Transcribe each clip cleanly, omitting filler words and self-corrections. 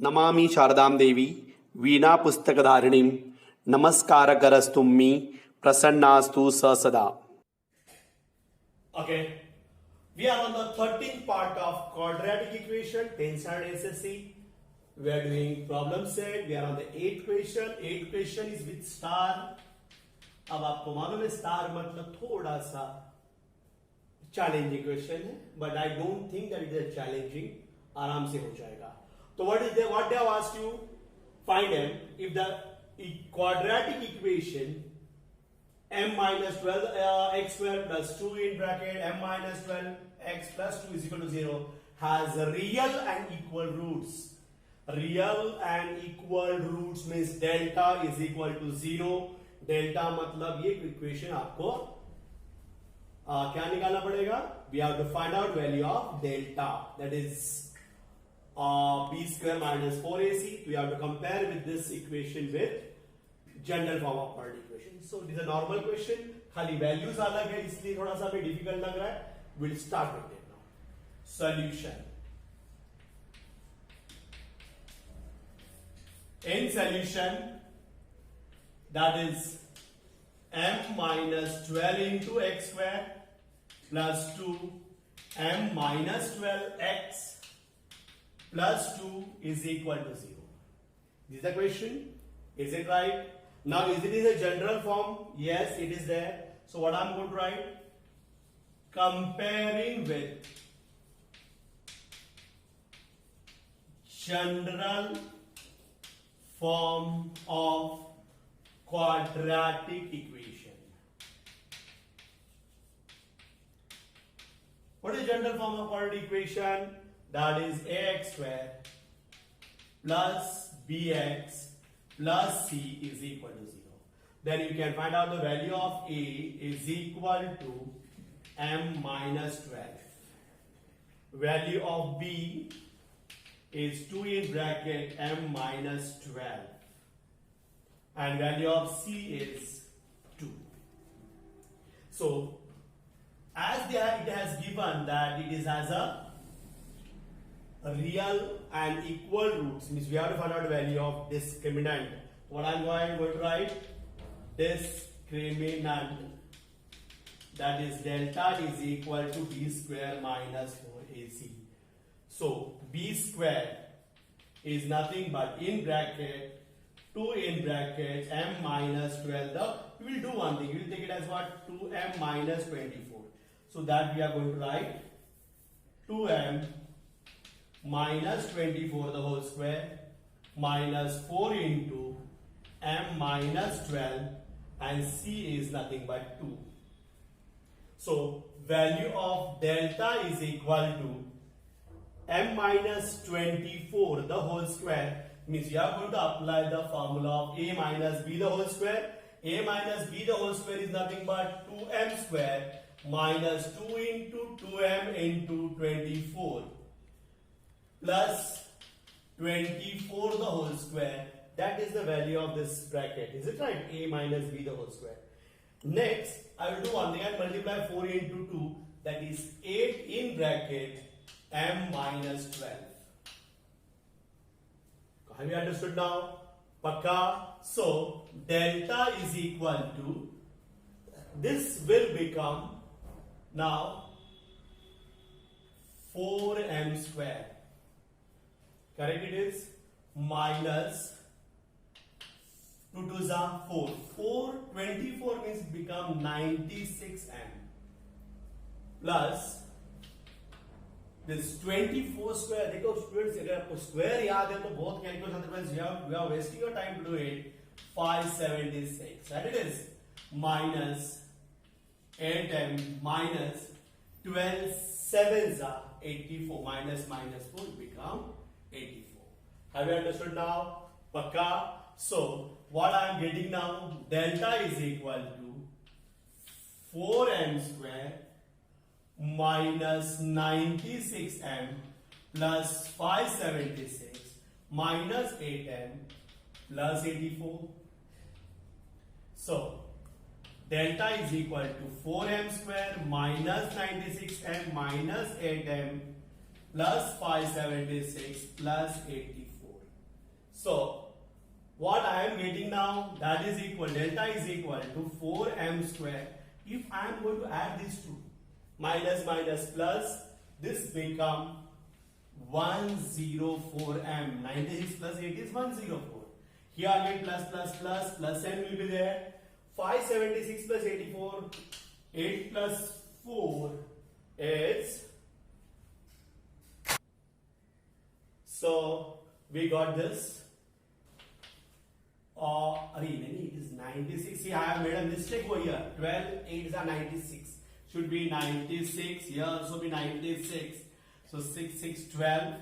नमामि शारदां देवी वीणा पुस्तकधारिणीं नमस्कारकरस्तु मे प्रसन्नास्तु स सदा. Okay, we are on the 13th part of quadratic equation, 10th standard SSC. We are doing problem set. We are on the 8th question. 8th question is with star. अब आपको मालूम है star मतलब थोड़ा सा challenging question है, but I don't think that it is challenging. आराम से हो जाएगा. तो what they have asked you, find M if the quadratic equation m minus 12 x square plus 2 in bracket m minus 12 x plus 2 is equal to 0 has real and equal roots. Real and equal roots means delta is equal to 0. Delta मतलब ये equation आपको क्या निकालना पड़ेगा? We have to find out value of delta, that is B square minus 4ac. We have to compare with this equation with general form of quadratic equation. So it is a normal question, खाली values अलग है इसलिए थोड़ा सा हमें difficult लग रहा है. Will start with it now. Solution. In solution, that is m minus 12 into x square plus 2 m minus 12x plus 2 is equal to 0. This is the question. Is it right? Now is it in a general form? Yes, it is there. So what I'm going to write? Comparing with general form of quadratic equation. What is general form of quadratic equation? That is ax square plus bx plus c is equal to 0. Then you can find out the value of a is equal to m minus 12. Value of b is 2 in bracket m minus 12. And value of c is 2. So as it has given that it is as a real and equal roots, means we have to find out the value of discriminant. What I'm going to write, discriminant, that is delta is equal to b square minus 4ac. So b square is nothing but in bracket 2 in bracket m minus 12. We will do one thing. We will take it as what? 2m minus 24. So that we are going to write 2m minus 24 the whole square minus 4 into m minus 12, and c is nothing but 2. So value of delta is equal to m minus 24 the whole square, means you are going to apply the formula of a minus b the whole square. A minus b the whole square is nothing but 2m square minus 2 into 2m into 24 plus 24 the whole square. That is the value of this bracket. Is it right? A minus b the whole square. Next, I will do one thing. I will multiply 4 into 2. That is 8 in bracket m minus 12. Have you understood now? Pakka. So delta is equal to, this will become now 4m square. Correct it is? Minus 2 2s are 4. 24 means it become 96m plus this 24 square. देखो students, अगर आपको square याद है तो बहुत calculation otherwise we are wasting your time to do it. 576, that it is minus 8m minus 12 7s are 84, minus minus 4 become 84. Have you understood now? Pakka. So what I am getting now, delta is equal to 4m square minus 96m plus 576 minus 8m plus 84. So delta is equal to 4m square minus 96m minus 8m plus 576 plus 84. So what I am getting now, that is equal, delta is equal to 4m square. If I am going to add these two, minus minus plus, this become 104m. 96 plus 8 is 104. Here again plus n will be there. 576 plus 84, 8 plus 4 is, so we got this. It is 96. See, I have made a mistake over here. 12, 8 are 96. Should be 96. Here also be 96. So 6, 6, 12,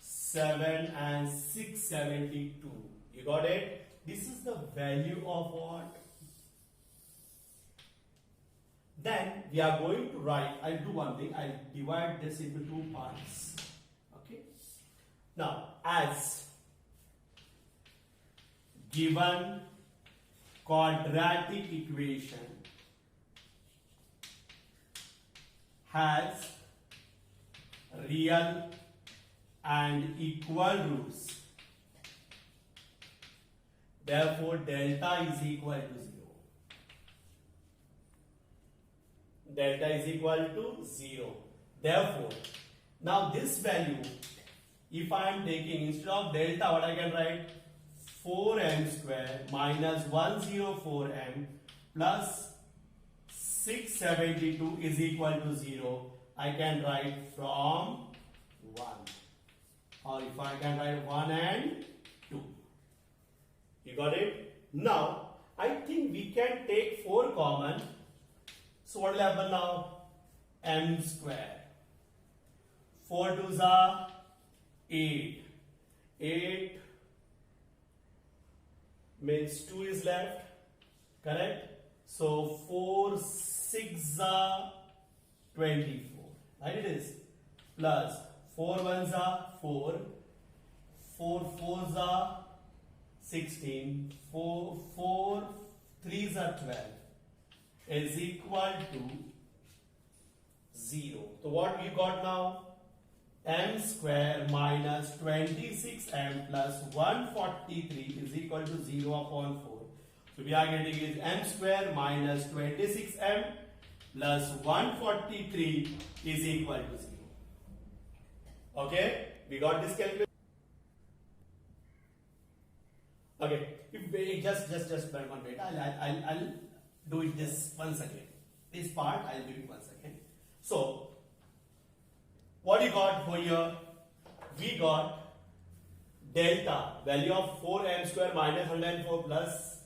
7 and 672. You got it? This is the value of what? Then we are going to write, I'll do one thing, I'll divide this into two parts. Okay. Now, as given quadratic equation has real and equal roots, therefore delta is equal to 0. Delta is equal to 0. Therefore, now this value, if I am taking, instead of delta, what I can write? 4m square minus 104m plus 672 is equal to 0. I can write from 1. Or if I can write 1 and 2. You got it? Now, I think we can take 4 common. So what will happen now? M square. 4 2s are 8. 8 means 2 is left. Correct? So 4 6 are 24. Right, it is. Plus 4 1s are 4. 4 4s are 16. 4 3s are 12. Is equal to 0. So what we got now? M square minus 26m plus 143 is equal to 0 upon 4. So we are getting is m square minus 26m plus 143 is equal to 0. Okay, we got this calculation. Okay, if we just one minute, I'll do it this once again. This part I'll do it once again. So what you got for here? We got delta, value of 4m square minus 104 plus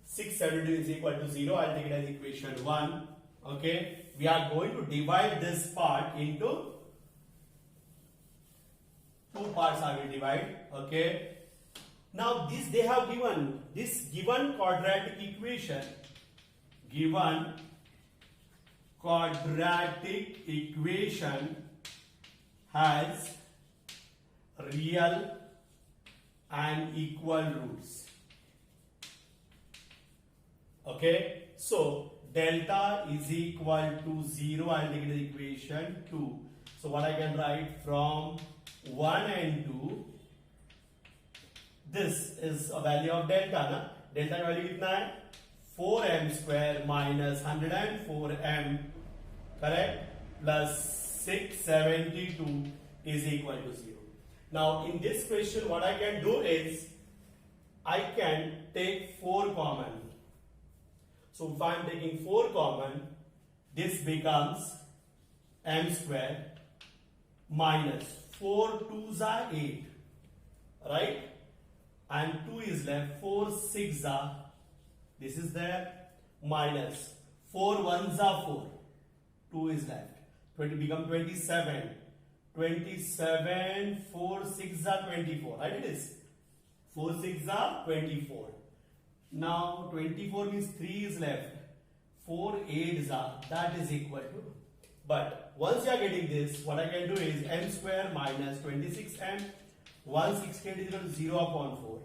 672 is equal to 0. I'll take it as equation 1. Okay, we are going to divide this part into two parts. I will divide. Okay, now this they have given this given quadratic equation. Given quadratic equation has real and equal roots. Okay, so delta is equal to 0. I'll take it as equation 2. So what I can write from 1 and 2, this is a value of delta. Na? Delta value कितना है? 4m square minus 104m, correct, plus 672 is equal to 0. Now in this question what I can do is I can take 4 common. So if I am taking 4 common, this becomes m square minus 4 2s are 8, right, and 2 is left. 4 6s are, this is there, minus 4 1s are 4, 2 is left. 20 become 27. 27, 4 6 are 24, right? It is 4 6 are 24. Now 24 means 3 is left. 4 8s are, that is equal to. But once you are getting this, what I can do is m square minus 26m 168 is equal to 0 upon 4.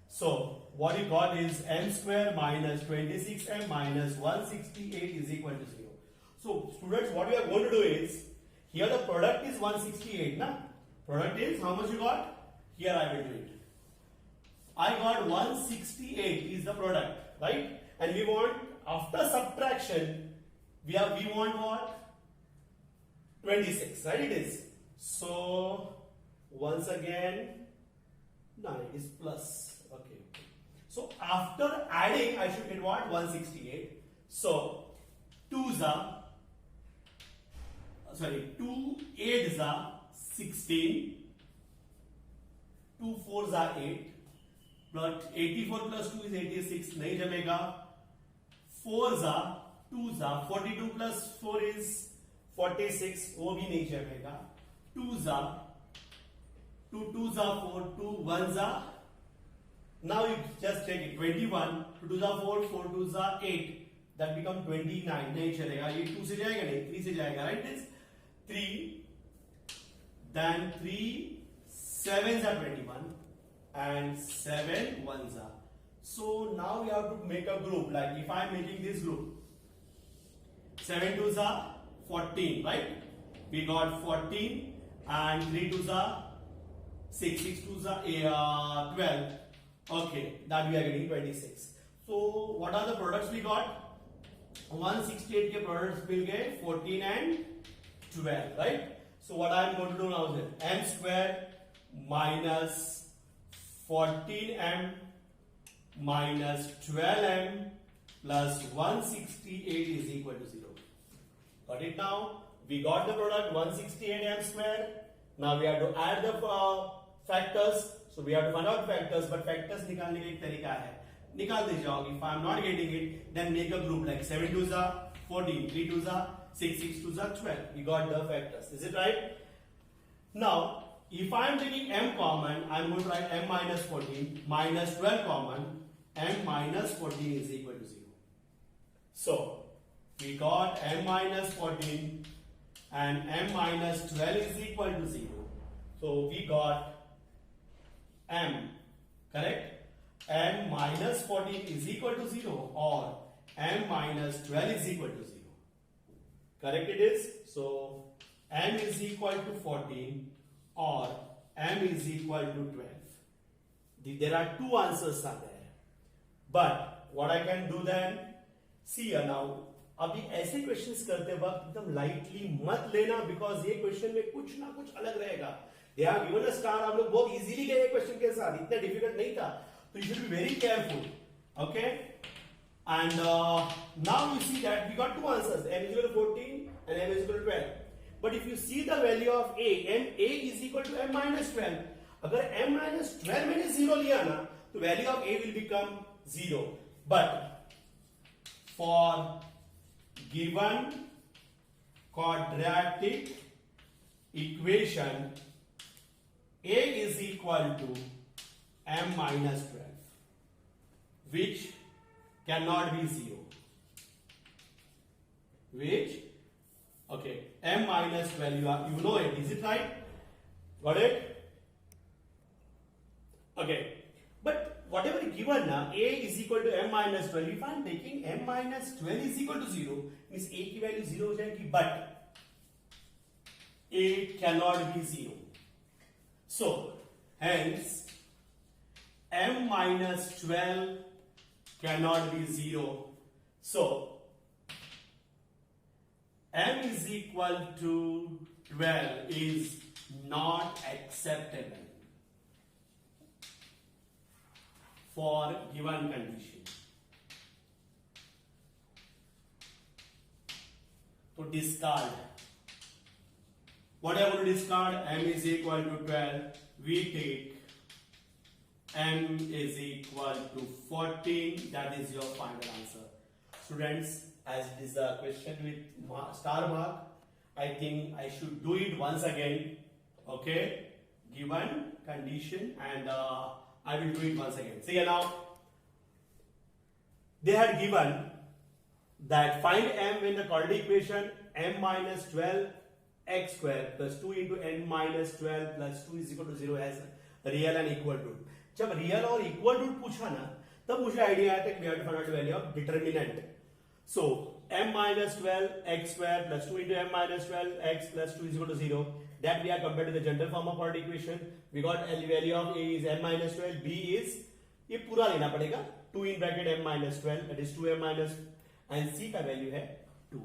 So what you got is m square minus 26m minus 168 is equal to 0. So students, what we are going to do is, here the product is 168, na? Product is how much you got? here I will do it. I got 168 is the product, right? And we want, after subtraction, we want what? 26, right? It is. So once again, no, it is plus. Okay. So after adding, I should get what? 168. So 2 8s are 16, 2 4s are 8, plus 84 plus 2 is 86, नहीं जमेगा. 4s are 2s are 42 plus 4 is 46, वो भी नहीं जमेगा. 2s are 2 2s are 4, 2 1s are, now you just take it, 21, 2 2s are 4, 4 2s are 8, that become 29, नहीं चलेगा. ये 2 से जाएगा नहीं, 3 से जाएगा, right? This 3, then 3 7s are 21 and 7 1s are. So now we have to make a group. Like if I am making this group, 7 2s are 14, right? We got 14 and 3 2s are 6, 6 2s are 12. Okay, that we are getting 26. So what are the products we got? 168 के products मिल गए 14 and 12, right? So what I am going to do now is m square minus 14m minus 12m plus 168 is equal to 0. Got it now? We got the product 168m square. Now we have to add the factors. So we have to find out factors, but factors निकालने का एक तरीका है. निकाल दे जाओगे. If I am not getting it, then make a group like 7 2s are 14, 3 2s are 6, 6 2s are 12. We got the factors. Is it right? Now, if I am taking m common, I am going to write m minus 14 minus 12 common. M minus 14 is equal to 0. So, we got m minus 14 and m minus 12 is equal to 0. So, we got m, correct? M minus 14 is equal to 0 or m minus 12 is equal to 0. Correct it is? So, m is equal to 14 or m is equal to 12. There are two answers are there. But what I can do then, see here now, अभी ऐसे questions करते वक्त एकदम lightly मत लेना, because ये question में कुछ ना कुछ अलग रहेगा. They have given a star, आप लोग बहुत इजीली गए क्वेश्चन के साथ, इतना डिफिकल्ट नहीं था. तो you should be very careful. Okay, and now you see that we got two answers, m is equal to 14 and m is equal to 12. But if you see the value of a, a is equal to m minus 12. अगर m minus 12 मैंने 0 लिया ना, तो value of a will become 0. But for given quadratic equation, a is equal to m minus 12, which cannot be 0. Which, okay, m minus 12, you know it, is it right? Got it? Okay, but whatever given now, a is equal to m minus 12, if I am taking m minus 12 is equal to 0, means a की value 0 हो जाएगी, but a cannot be 0. So, hence, m minus 12 cannot be 0. So, m is equal to 12 is not acceptable for given condition. To discard, what I want to discard, m is equal to 12, we take m is equal to 14, that is your final answer. Students, as it is a question with star mark, I think I should do it once again. Okay, given condition, and I will do it once again. See now, they had given that find m when the quadratic equation m minus 12 x square plus 2 into n minus 12 plus 2 is equal to 0 has real and equal root. जब real और equal root पूछा ना, तब मुझे idea आया था कि we have to find out the value of determinant. So m minus 12 x square plus 2 into m minus 12 x plus 2 is equal to 0. That we are compared to the general form of quadratic equation. We got L value of a is m minus 12, b is ये पूरा लेना पड़ेगा 2 in bracket m minus 12 that is 2m minus and c का value है 2.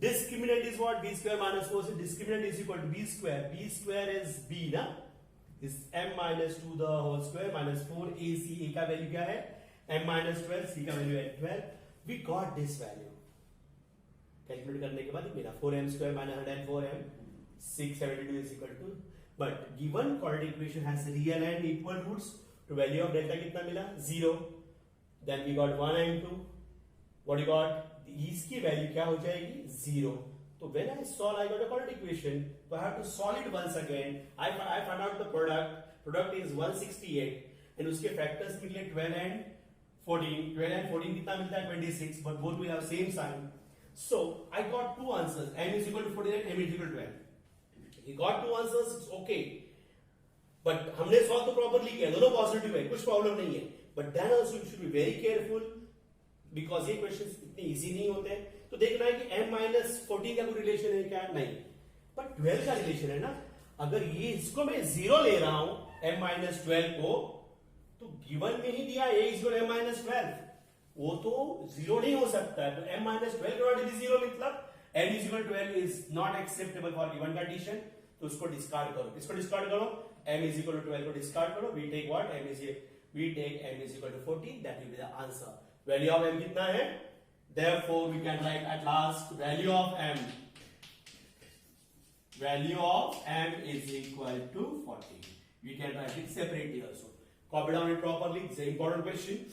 Discriminant is what? B square minus 4 से discriminant is equal to b square. B square is b ना, is m minus 2 the whole square minus 4 ac. a का value क्या है m minus 12, c का value है 12. We got this value. Calculate करने के बाद मेरा 4m square minus 104m 672 is equal to, but given quadratic equation has real and equal roots, तो value of delta कितना मिला 0. Then we got 1 and 2. What you got? इसकी value क्या हो जाएगी 0. तो when I solve, I got a quadratic equation. So I have to solve it once again. I found out the product. Product is 168 and उसके factors निकले 12 and 14. 12 and 14 कितना मिलता है 26. But both will have same sign. So I got two answers. M is equal to 14 and M is equal to 12. He got two answers. It's okay. But हमने solve तो properly किया, दोनों positive है, कुछ problem नहीं है. But then also you should be very careful because ये questions इतने इजी नहीं होते हैं. तो देखना है कि m माइनस 14 का कोई रिलेशन है क्या, नहीं, बट 12 का रिलेशन है ना. अगर ये इसको मैं 0 ले रहा हूं m माइनस 12 को, तो गिवन में ही दिया a is equal m minus 12, वो तो 0 नहीं हो सकता है. तो m माइनस 12 नॉट इज 0 मतलब m is equal 12 is not acceptable for given condition. तो उसको डिस्कार्ड करो, इसको डिस्कार्ड करो, m is equal to 12 को डिस्कार्ड करो. we take what? we take m is equal to 14. that will be the answer. value of m कितना है? therefore we can write at last value of m is equal to 14. we can write it separately also. Copy down it properly. It's an important question.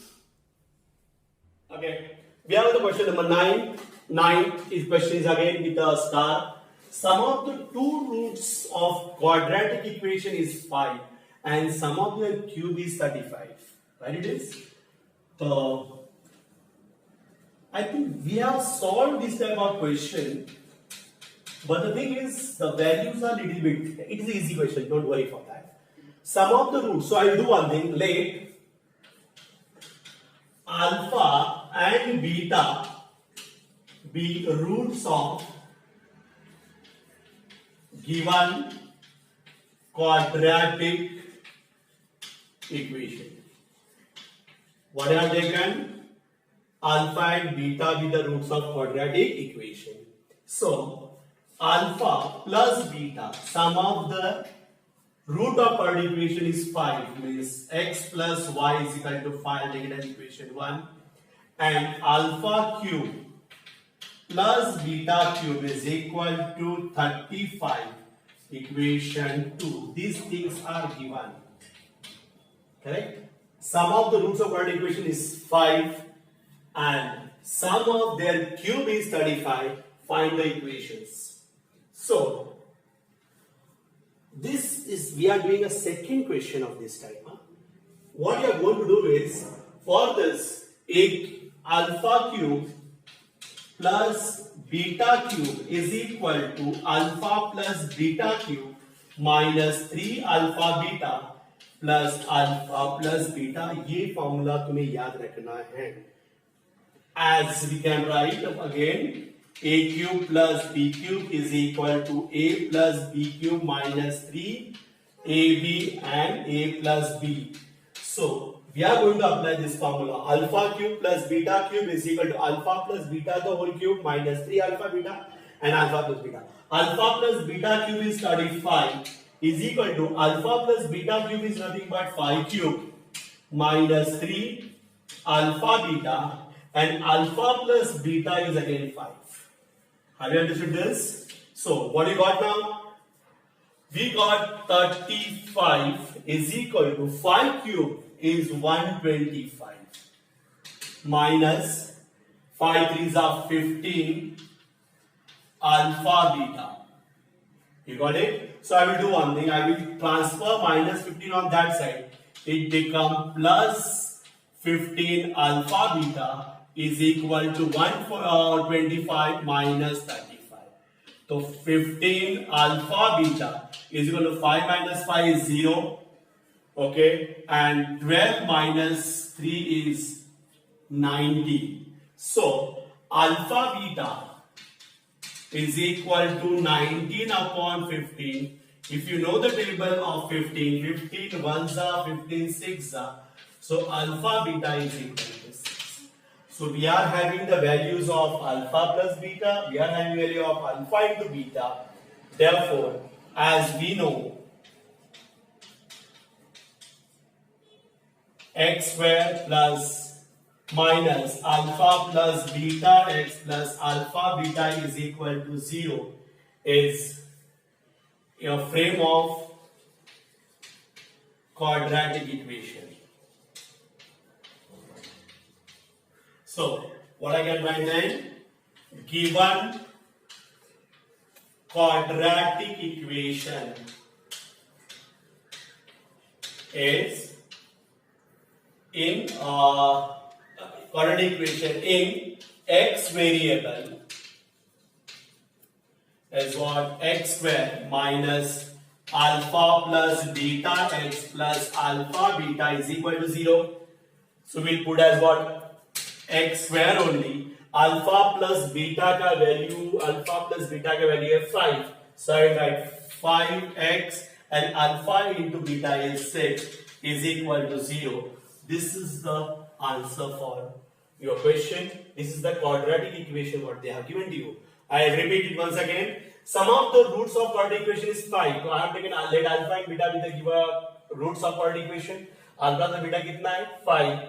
Okay, we have the question number 9. 9 is question is again with the star. Sum of the two roots of quadratic equation is 5 and sum of the cube is 35. Right it is? So I think we have solved this type of question, but the thing is the values are little bit, it is an easy question, don't worry for that. Sum of the roots, so I will do one thing, let alpha and beta be roots of given quadratic equation. What I have taken? Alpha and beta be the roots of quadratic equation. So alpha plus beta, sum of the root of quadratic equation is 5, means x plus y is equal to 5, take it as equation 1, and alpha cube plus beta cube is equal to 35, equation 2. These things are given. Correct? Sum of the roots of quadratic equation is 5 and sum of their cube is 35. Find the equations. So this is, we are doing a second question of this type. What you are going to do is, for this, alpha cube plus beta cube is equal to alpha plus beta cube minus 3 alpha beta plus alpha plus beta. ये formula तुम्हें याद रखना है. As we can write again, a cube plus b cube is equal to a plus b cube minus 3 ab and a plus b. So we are going to apply this formula. Alpha cube plus beta cube is equal to alpha plus beta the whole cube minus 3 alpha beta and alpha plus beta. Alpha plus beta cube is 35 is equal to alpha plus beta cube is nothing but 5 cube minus 3 alpha beta and alpha plus beta is again 5. Have you understood this? So what you got now? We got 35 is equal to 5 cube is 125 minus 5 3s are 15 alpha beta. You got it? So I will do one thing. I will transfer minus 15 on that side. It becomes plus 15 alpha beta is equal to 125 minus 35. So 15 alpha beta is equal to 5 minus 5 is 0. Okay, and 12 minus 3 is 90. So alpha beta is equal to 19 upon 15. If you know the table of 15, 15 ones are 15 six are. So alpha beta is equal to 6. So we are having the values of alpha plus beta. We are having value of alpha into beta. Therefore, as we know, x square plus minus alpha plus beta x plus alpha beta is equal to 0 is a frame of quadratic equation. So, what I can find then? Given quadratic equation is in quadratic equation in x variable is what? X square minus alpha plus beta x plus alpha beta is equal to 0. So we'll put as what? X square only. Alpha plus beta का value, alpha plus beta का value है 5. So I write 5x and alpha into beta is 6 is equal to 0. This is the answer for your question. This is the quadratic equation what they have given to you. I repeat it once again. Sum of the roots of quadratic equation is 5. So I have taken let alpha and beta be the given roots of quadratic equation. Alpha plus beta कितना है? 5.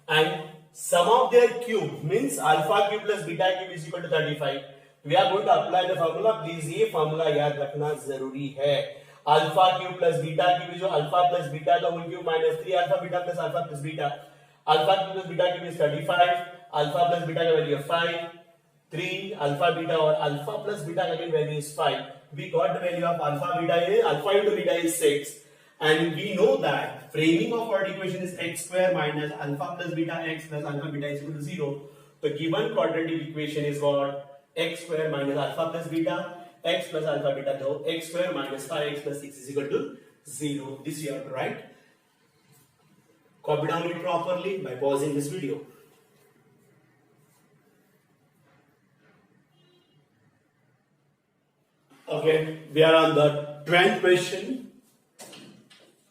And sum of their cube means alpha cube plus beta cube is equal to 35. We are going to apply the formula. Please ये formula याद रखना जरूरी है. Alpha cube plus beta cube जो alpha plus beta का whole cube minus 3 alpha beta plus alpha plus beta. Alpha cube plus beta cube is 35. Alpha plus beta का value है 5. 3 alpha beta और alpha plus beta का value is 5. We got the value of alpha beta is alpha into beta is 6. And we know that framing of quadratic equation is x square minus alpha plus beta x plus alpha beta is equal to 0. The given quadratic equation is what? X square minus alpha plus beta x plus alpha beta, though x square minus 5x plus 6 is equal to 0. This you have to write. Copy down it properly by pausing this video. Okay, we are on the 10th question.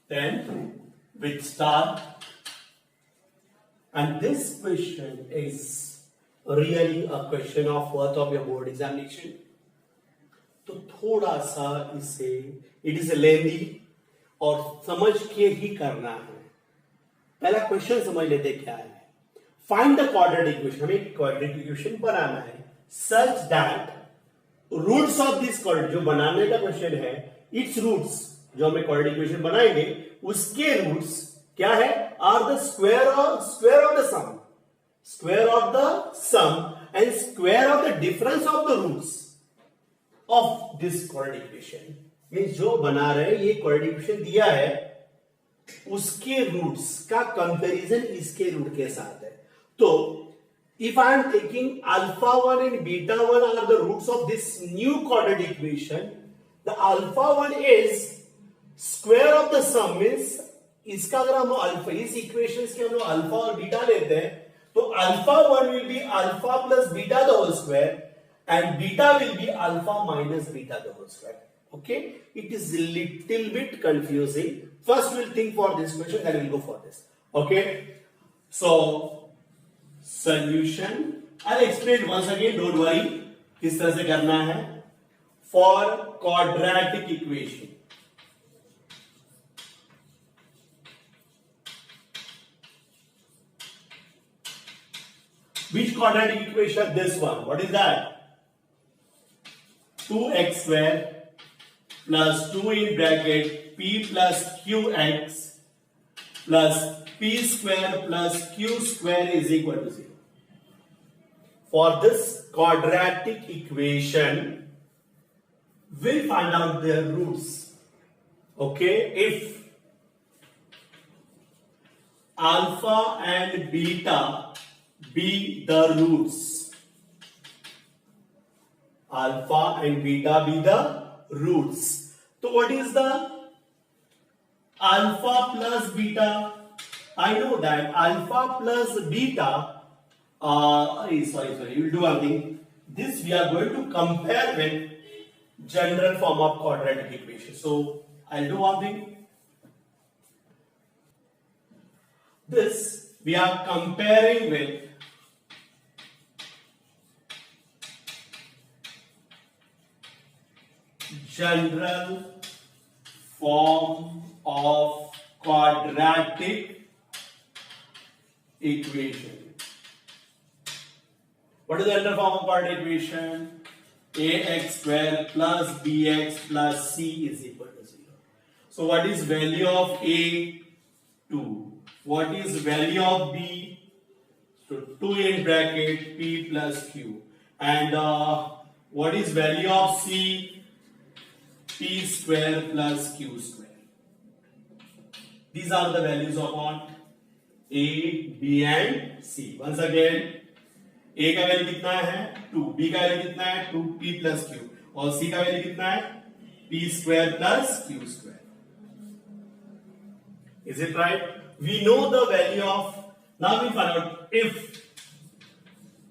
10 with star. And this question is really a question of worth of your board examination. तो थोड़ा सा इसे it is lengthy और समझ के ही करना है. पहला क्वेश्चन समझ लेते क्या है. Find the quadratic equation. हमें क्वाड्रेटिक इक्वेशन बनाना है such that roots of this quadratic, जो बनाने का क्वेश्चन है, इट्स रूट्स जो हमें क्वाड्रेटिक इक्वेशन बनाएंगे उसके रूट्स क्या है? Are the square of the sum, square of the sum and square of the difference of the roots of this quadratic equation. Means जो बना रहे ये क्वाड्रेटिक इक्वेशन दिया है उसके रूट्स का कंपैरिजन इसके रूट के साथ है. तो if I am taking alpha 1 and beta 1 are the roots of this new quadratic equation, the alpha 1 is square of the sum, means इसका अगर हम अल्फा इस इक्वेशंस के हम लोग अल्फा और बीटा लेते हैं तो alpha 1 will be alpha plus beta the whole square and beta will be alpha minus beta the whole square. Okay, it is little bit confusing. First we'll think for this question, then we'll go for this. Okay, so solution I'll explain once again, don't worry. किस तरह से करना है. For quadratic equation, which quadratic equation? This one. What is that? 2x square plus 2 in bracket p plus qx plus p square plus q square is equal to 0. For this quadratic equation, we'll find out their roots. Okay, if alpha and beta be the roots, alpha and beta be the roots. So what is the alpha plus beta? I know that alpha plus beta sorry, we'll do one thing. This we are going to compare with general form of quadratic equation. So I'll do one thing. This we are comparing with general form of quadratic equation. What is the general form of quadratic equation? Ax square plus bx plus c is equal to 0. So what is value of a? 2. What is value of b? So 2 in bracket p plus q. And what is value of c? P square plus q square. These are the values of what? A, B and C. Once again, A का value कितना है 2, B का value कितना है 2p plus q और C का value कितना है p square plus q square. Is it right? We know the value of, now we find out if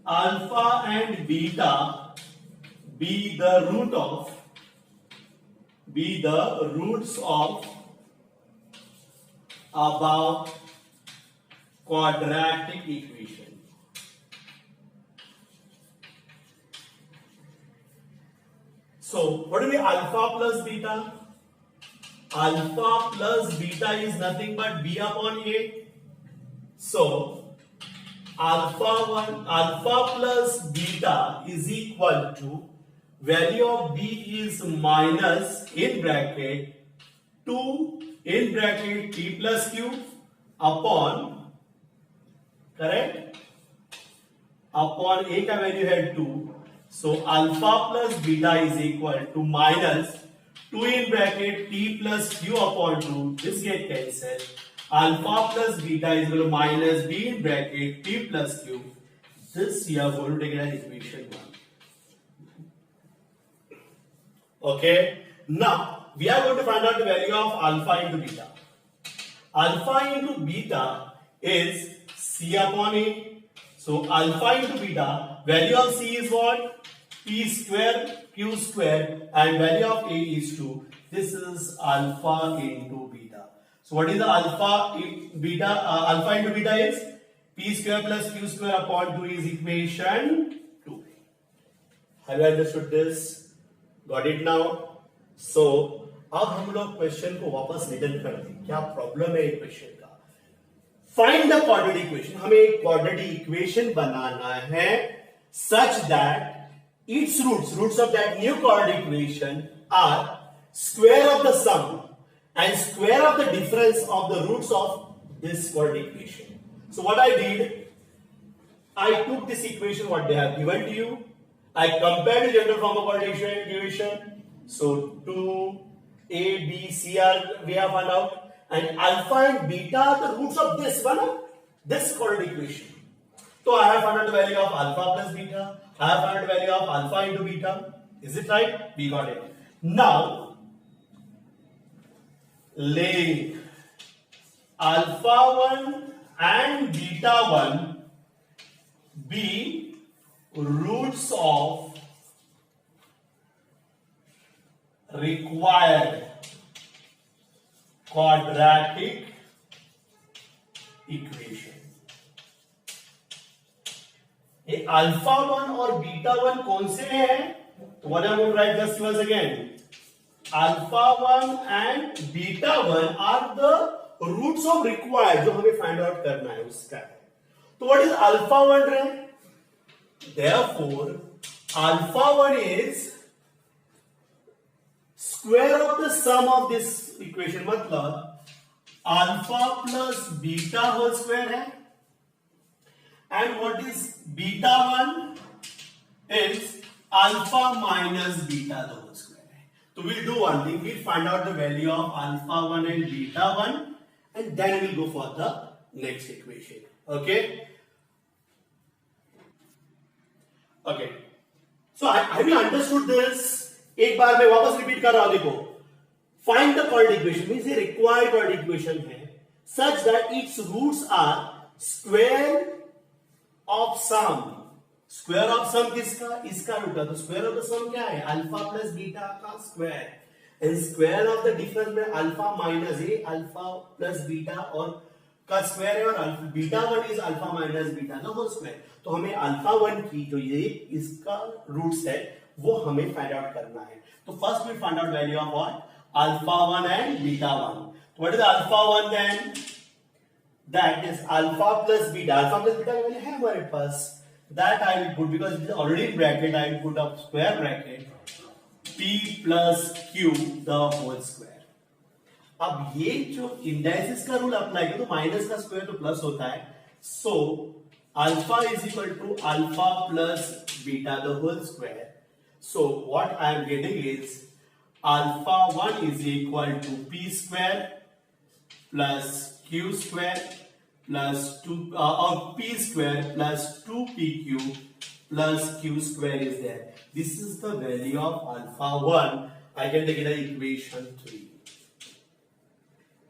alpha and beta be the roots of above quadratic equation. So what will be alpha plus beta? Alpha plus beta is nothing but b upon a. So alpha plus beta is equal to value of b is minus in bracket 2 in bracket p plus q upon, correct, upon a का value है 2. So alpha plus beta is equal to minus 2 in bracket t plus q upon 2. This get cancelled. Alpha plus beta is equal to minus b in bracket t plus q. This we are going to take as equation 1. Okay. Now we are going to find out the value of alpha into beta. Alpha into beta is c upon a. So alpha into beta, value of c is what? P square q square and value of a is 2. This is alpha into beta. So what is the alpha beta? Alpha into beta is p square plus q square upon 2 is equation 2. Have you understood this? Got it now? So अब हम लोग question को वापस return करते हैं. क्या problem है equation का? Find the quadratic equation. हमें एक क्वाड्रेटिक इक्वेशन बनाना है such that its roots of that new quadratic equation are square of the sum and square of the difference of the roots of this quadratic equation. So what I did, I took this equation what they have given to you, I compared the general form of quadratic equation. So 2a b c are we have found out, and alpha and beta are the roots of this quadratic equation. So I have found out the value of alpha plus beta. I have found out the value of alpha into beta. Is it right? We got it. Now, link alpha 1 and beta 1 be roots of required quadratic equation. ये alpha 1 और beta 1 कौन से हैं? तो what I'm going to write this once again. Alpha 1 and beta 1 are the roots of required जो हमें find out करना है उसका है. तो what is alpha 1 रहे? Therefore, alpha 1 is square of the sum of this equation. मतलब alpha plus beta whole square है. And what is beta 1 is alpha minus beta the whole square. So we'll do one thing. We'll find out the value of alpha 1 and beta 1 and then we'll go for the next equation. Okay. Okay. So have you understood this? एक बार मैं वापस repeat कर रहा हूं. देखो, find the quadratic equation means ये required quadratic equation है such that its roots are square of sum, square of sum किसका, इसका रूट है, तो स्क्वायर ऑफ द सम क्या है, अल्फा प्लस बीटा का square, and square of the difference में अल्फा माइनस ए, अल्फा प्लस बीटा और का स्क्वायर है, और beta one is alpha minus beta का होल स्क्वायर। तो हमें अल्फा वन की जो ये इसका रूट्स है वो हमें फाइंड आउट करना है। तो first we find out value of what, alpha one and beta one. तो what is alpha one then, that is alpha plus beta, alpha plus beta का वैल्यू है हमारे पास, that I will put, because it is already in bracket, I will put up square bracket p plus q the whole square. अब ये जो indices का rule apply किया, तो माइनस का स्क्वायर तो प्लस होता है, so alpha is equal to alpha plus beta the whole square. So what I am getting is alpha one is equal to P square plus Q square plus two और p square plus 2pq plus q square is there. This is the value of alpha 1. I can take it as equation 3.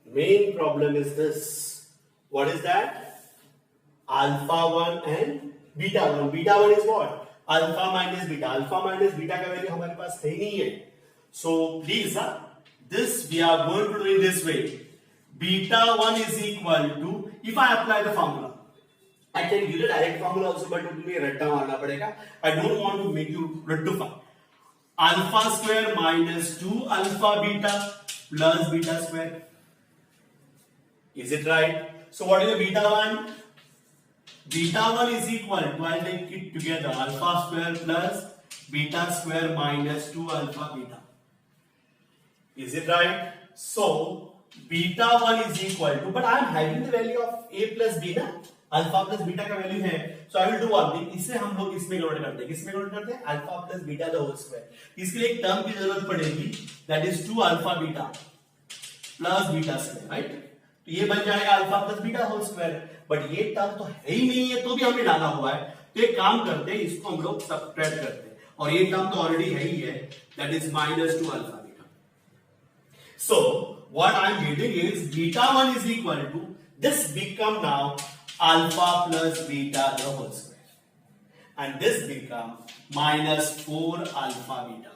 Main problem is this. What is that? Alpha 1 and beta 1. Beta 1 is what? Alpha minus beta. Alpha minus beta का value हमारे पास है ही नहीं है. So please, this we are going to do in this way. Beta 1 is equal to, if I apply the formula, I can use a direct formula also, but it will be रट्टा मारना पड़ेगा. I don't want to make you rectify. Alpha square minus 2 alpha beta plus beta square. Is it right? So what is the beta 1? Beta 1 is equal to, I'll take it together, alpha square plus beta square minus 2 alpha beta. Is it right? So beta 1 is equal to, but I am having the value of a plus b ना, alpha plus beta का value है, so I will do one thing, इसे हम लोग इसमें convert करते हैं, किसमें कन्वर्ट करते हैं, alpha plus beta the whole square. इसके लिए एक टर्म की जरूरत पड़ेगी, that is 2 alpha beta plus beta square, right. तो ये बन जाएगा alpha plus beta whole square, but ये टर्म तो है ही नहीं है, तो भी हमने डाला हुआ है, तो एक काम करते हैं, इसको हम लोग सबट्रैक्ट करते हैं, और ये टर्म तो ऑलरेडी है ही है, that is minus 2 alpha beta. So what I am getting is beta 1 is equal to, this become now alpha plus beta the whole square, and this become minus 4 alpha beta.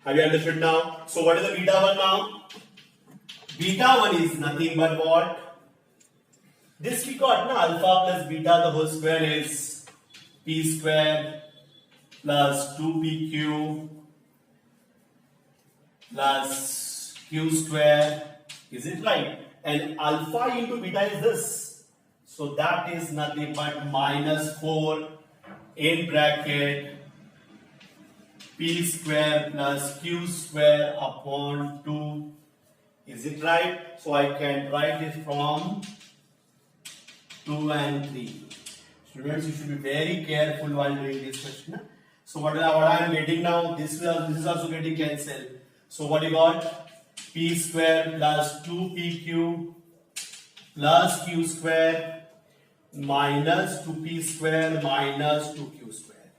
Have you understood now? So what is the beta 1 now? Beta 1 is nothing but what? This we got na, alpha plus beta the whole square is p square plus 2pq plus q square. Is it right? And alpha into beta is this, so that is nothing but minus 4 in bracket p square plus q square upon 2. Is it right? So I can write it from 2 and 3. Students, you should be very careful while doing this question. So what I am getting now, this is also getting cancelled. So what you got? P square plus 2pq plus q square minus 2p square minus 2q square.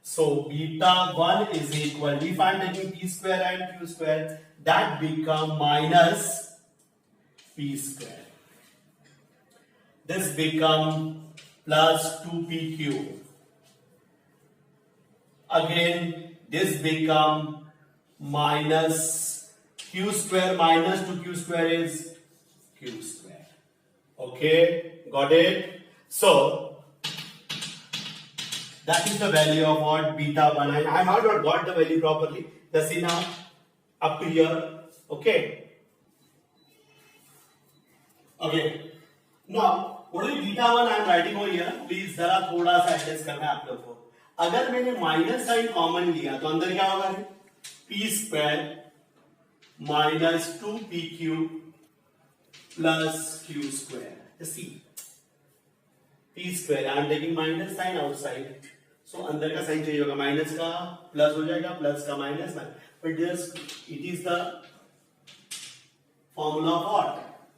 So beta 1 is equal, if I am taking p square and q square, that become minus p square. This become plus 2pq. Again this become minus q square minus 2q square is q square. Okay, got it? So that is the value of what, beta 1. I have not got the value properly. Just see now up to here. Okay. Okay. Now what is beta 1 I am writing over here? Please जरा थोड़ा सा adjust करना है आप लोग को। अगर मैंने माइनस साइन कॉमन लिया तो अंदर क्या होगा, p square minus 2pq plus q square. Just see, p square, I am taking minus sign outside, so अंदर का साइन चेंज होगा, माइनस का प्लस हो जाएगा, प्लस का minus, but just it is the formula of what,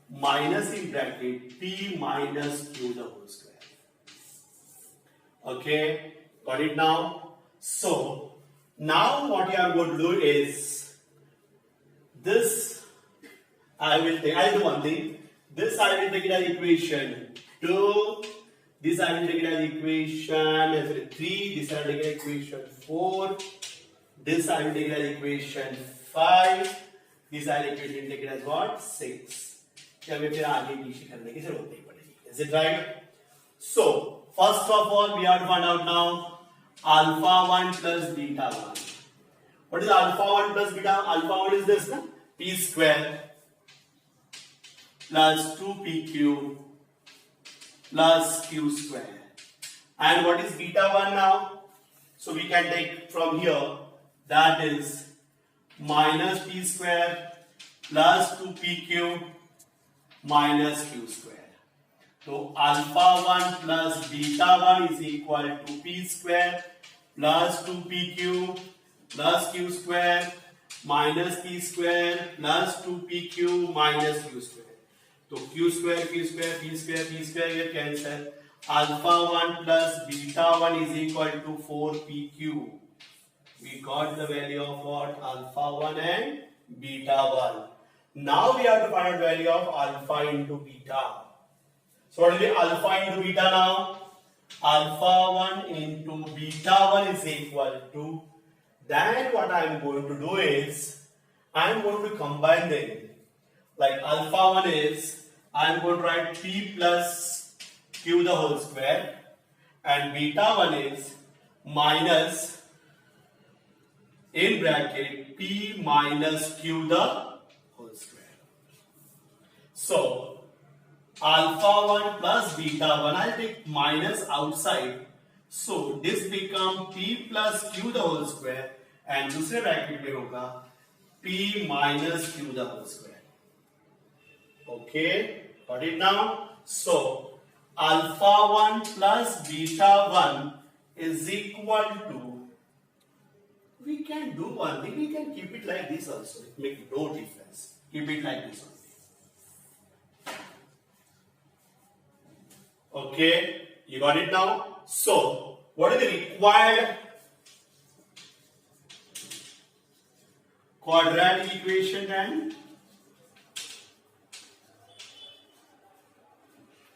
minus in bracket p minus q the whole square. Okay, got it now? So now what you are going to do is, this I'll do one thing. This I will take it as equation 2. This I will take it as equation 3. This I will take it as equation 4. This I will take it as equation 5. This I will take it as what? 6. क्या हमें फिर आगे पीछे करने की जरूरत नहीं पड़ेगी. Is it right? So first of all, we have to find out now alpha 1 plus beta 1. What is alpha 1 plus beta? Alpha 1 is this, na? P square plus 2pq plus q square. And what is beta 1 now? So we can take from here, that is minus p square plus 2pq minus q square. So alpha 1 plus beta 1 is equal to p square plus 2pq plus q square minus p square plus 2pq minus q square. So q square, p square ये cancel. Alpha 1 plus beta 1 is equal to 4pq. We got the value of what? Alpha 1 and beta 1. Now we have to find out value of alpha into beta. So what will be alpha into beta now? Alpha 1 into beta 1 is equal to, then what I am going to do is, I am going to combine them. Like alpha 1 is, I am going to write p plus q the whole square, and beta 1 is minus, in bracket, p minus q the whole square. So alpha 1 plus beta 1, I'll take minus outside. So this become p plus q the whole square, and दूसरे bracket में होगा p minus q the whole square. Okay, got it now? So alpha 1 plus beta 1 is equal to, we can do one thing, we can keep it like this also, it makes no difference. Keep it like this only. Okay, you got it now? So, what is the required quadratic equation then?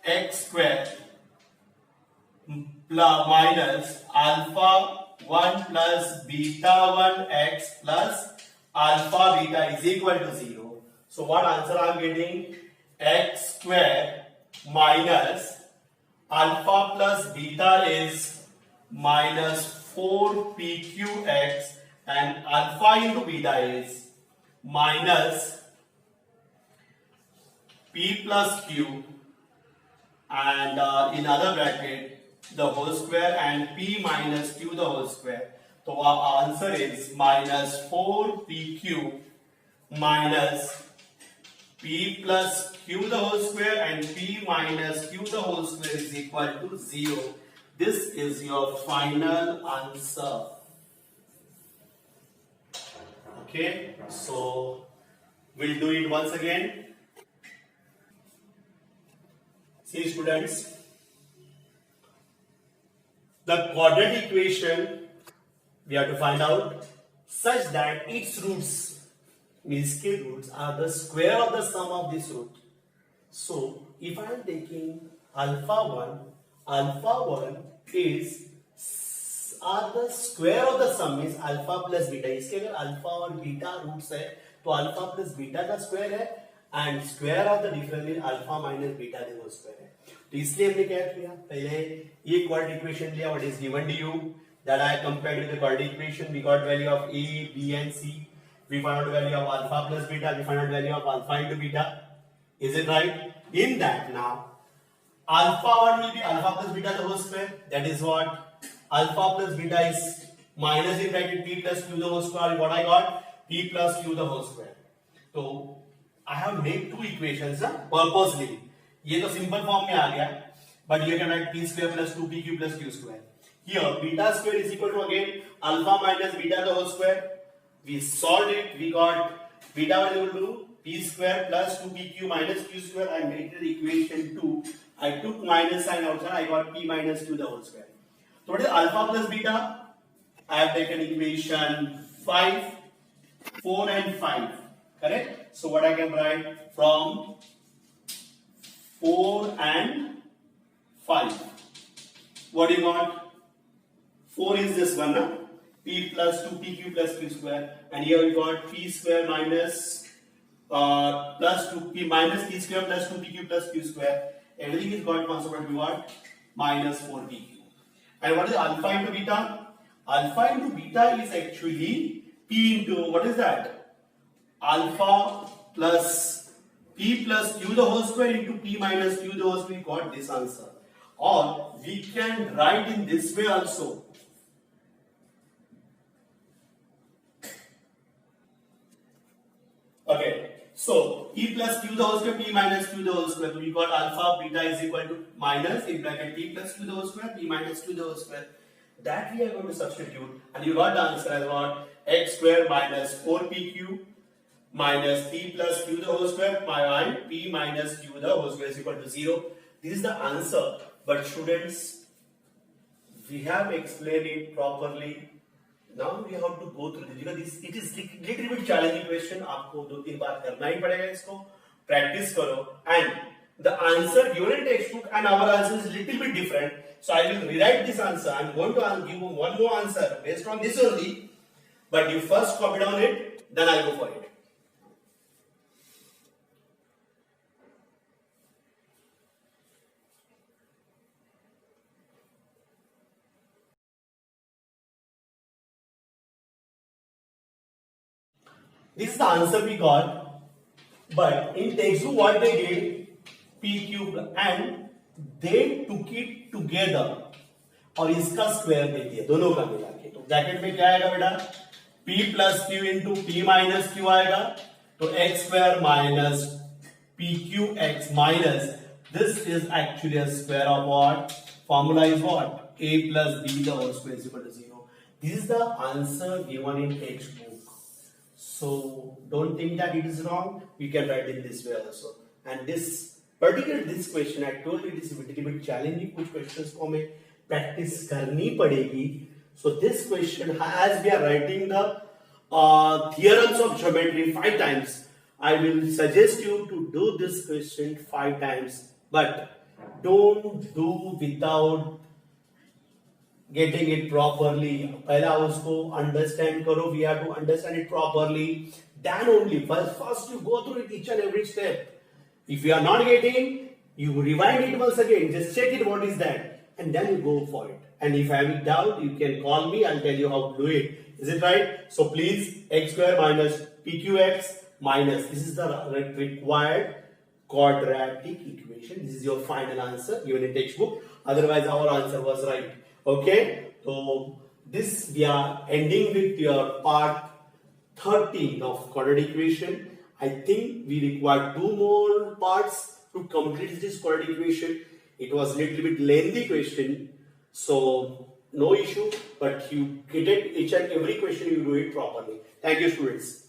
X square plus minus alpha 1 plus beta 1 x plus alpha beta is equal to 0. So, what answer I am getting? X square minus alpha plus beta is minus 4pqx, and alpha into beta is minus p plus q, and in other bracket the whole square, and p minus q the whole square. So our answer is minus 4pq minus p plus q the whole square and p minus q the whole square is equal to 0. This is your final answer. Okay, so we'll do it once again. See students, the quadratic equation we have to find out such that its roots, means k roots, are the square of the sum of this root. So if I am taking alpha 1 is are the square of the sum, means alpha plus beta. इसके अगर alpha और beta roots है तो alpha plus beta का square है, and square of the difference means alpha minus beta the whole square है. तो इसलिए हमने क्या किया, पहले ये quadratic equation लिया, what is given to you, that I compared with the quadratic equation, we got value of a, b and c. We find out value of alpha plus beta, we find out value of alpha into beta. Is it right? In that now, alpha 1 will be alpha plus beta the whole square. That is what? Alpha plus beta is minus in bracket p plus q the whole square. What I got? P plus q the whole square. So I have made two equations purposely. ये तो simple form में आ गया. But you can write p square plus 2pq plus q square. Here beta square is equal to again alpha minus beta the whole square. We solved it. We got beta was equal to p square plus 2pq minus q square. I made it equation 2. I took minus sign outside. I got p minus q the whole square. So what is alpha plus beta? I have taken equation 5, 4 and 5. Correct? So what I can write from 4 and 5. what you got? 4 is this one, huh? P plus 2pq plus q square, and here we got p square minus plus 2p minus p square plus 2pq plus q square. Everything is got constant, but we want minus 4pq. And what is alpha into beta? Alpha into beta is actually p into, what is that? Alpha plus p plus q the whole square into p minus q the whole square. We got this answer. Or we can write in this way also. Okay, so p plus q the whole square, p minus q the whole square. So we got alpha beta is equal to minus in bracket p plus q the whole square, p minus q the whole square. That we are going to substitute, and you got the answer as what? X square minus 4pq minus p plus q the whole square by p minus q the whole square is equal to 0. This is the answer. But students, we have explained it properly. Now we have to go through this because this it is little bit challenging question. आपको 2-3 बार करना ही पड़ेगा इसको. Practice करो, and the answer given in textbook and our answer is little bit different. So I will rewrite this answer. I am going to give you one more answer based on this only. But you first copy down it, then I go for it. This is the answer we got, but in textbook what they did, p cube, and they took it together और इसका square दे दिया दोनों का मिला के. तो bracket में क्या आएगा बेटा? p plus Q into P minus Q आएगा. तो x square minus P Q x minus this is actually a square of what? Formula is what? a plus b the whole square is equal to 0. This is the answer given in textbook. So don't think that it is wrong. We can write in this way also. And this question, I told you it is a little bit challenging. कुछ questions को हमें practice करनी पड़ेगी. So this question, as we are writing the theorems of geometry 5 times, I will suggest you to do this question 5 times. But don't do without getting it properly. पहला उसको understand करो. We have to understand it properly. Then only first you go through it each and every step. If you are not getting, you rewind it once again. Just check it. What is that? And then you go for it. And if I have a doubt, you can call me. I'll tell you how to do it. Is it right? So please, x square minus pqx minus. This is the required quadratic equation. This is your final answer given in textbook. Otherwise, our answer was right. Okay, so this we are ending with your part 13 of quadratic equation. I think we require 2 more parts to complete this quadratic equation. It was a little bit lengthy question, so no issue, but you get it each and every question you do it properly. Thank you, students.